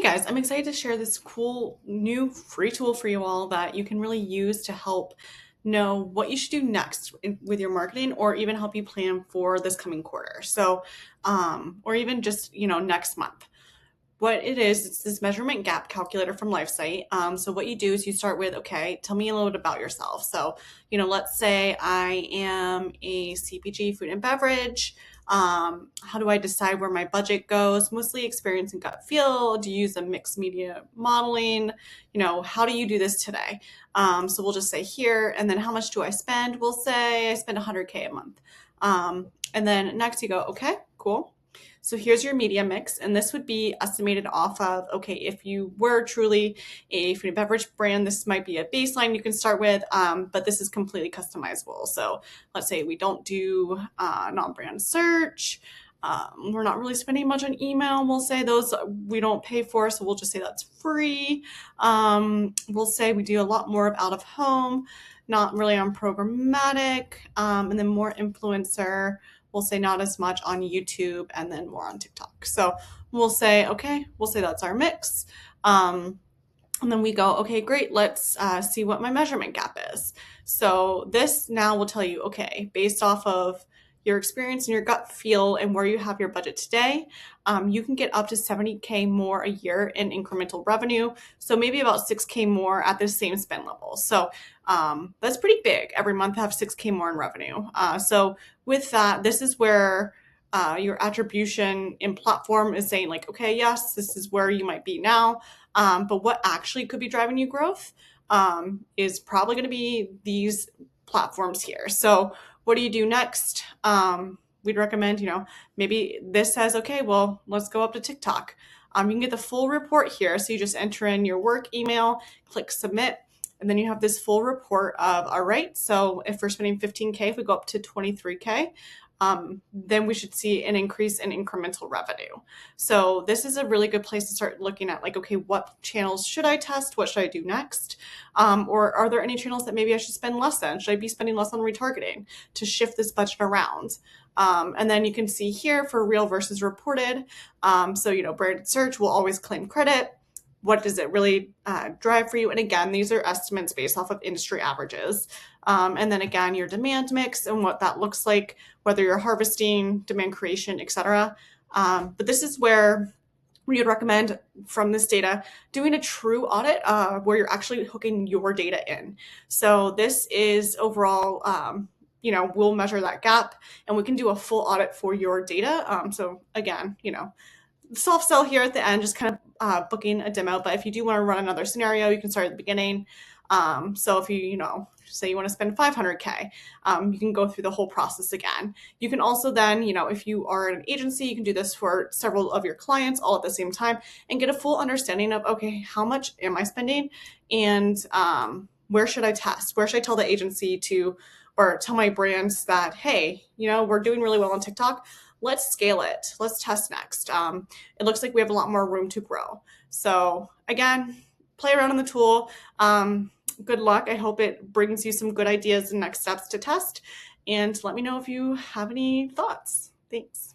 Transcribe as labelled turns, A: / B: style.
A: Hey guys, I'm excited to share this cool new free tool for you all that you can really use to help know what you should do next with your marketing or even help you plan for this coming quarter. Or even just, next month. What it is, it's this measurement gap calculator from Lifesight. So what you do is you start with, okay, tell me a little bit about yourself. So, let's say I am a CPG, food and beverage. How do I decide where my budget goes? Mostly experience and gut feel. Do you use a mixed media modeling? How do you do this today? So we'll just say here, and then how much do I spend? We'll say I spend 100K a month. And then next you go, okay, cool. So here's your media mix, and this would be estimated off of, okay, if you were truly a food and beverage brand, this might be a baseline you can start with, but this is completely customizable. So let's say we don't do non-brand search. We're not really spending much on email. We'll say those we don't pay for, so we'll just say that's free. We'll say we do a lot more of out of home, not really on programmatic, and then more influencer. We'll say not as much on YouTube and then more on TikTok. So we'll say, okay, we'll say that's our mix. And then we go, okay, great, let's see what my measurement gap is. So this now will tell you, okay, based off of your experience and your gut feel and where you have your budget today, you can get up to 70K more a year in incremental revenue. So maybe about 6K more at the same spend level. So that's pretty big. Every month have 6K more in revenue. So with that, this is where your attribution in platform is saying like, okay, yes, this is where you might be now. But what actually could be driving you growth is probably going to be these platforms here. So what do you do next? We'd recommend, maybe this says, okay, well, let's go up to TikTok. You can get the full report here. So you just enter in your work email, click submit, and then you have this full report of, all right, so if we're spending 15K, if we go up to 23K, then we should see an increase in incremental revenue. So this is a really good place to start looking at like, okay, what channels should I test? What should I do next? Or are there any channels that maybe I should spend less on? Should I be spending less on retargeting to shift this budget around? And then you can see here for real versus reported. So, branded search will always claim credit. What does it really drive for you? And again, these are estimates based off of industry averages. And then again, your demand mix and what that looks like, whether you're harvesting, demand creation, etc. But this is where we would recommend from this data doing a true audit where you're actually hooking your data in. So this is overall, we'll measure that gap and we can do a full audit for your data. So again, soft sell here at the end, just kind of booking a demo. But if you do want to run another scenario, you can start at the beginning. So if you, say you want to spend 500K, you can go through the whole process again. You can also then, if you are an agency, you can do this for several of your clients all at the same time and get a full understanding of, okay, how much am I spending? And where should I test? Where should I tell the agency to, or tell my brands that, hey, we're doing really well on TikTok. Let's scale it. Let's test next. It looks like we have a lot more room to grow. So again, play around in the tool. Good luck. I hope it brings you some good ideas and next steps to test. And let me know if you have any thoughts. Thanks.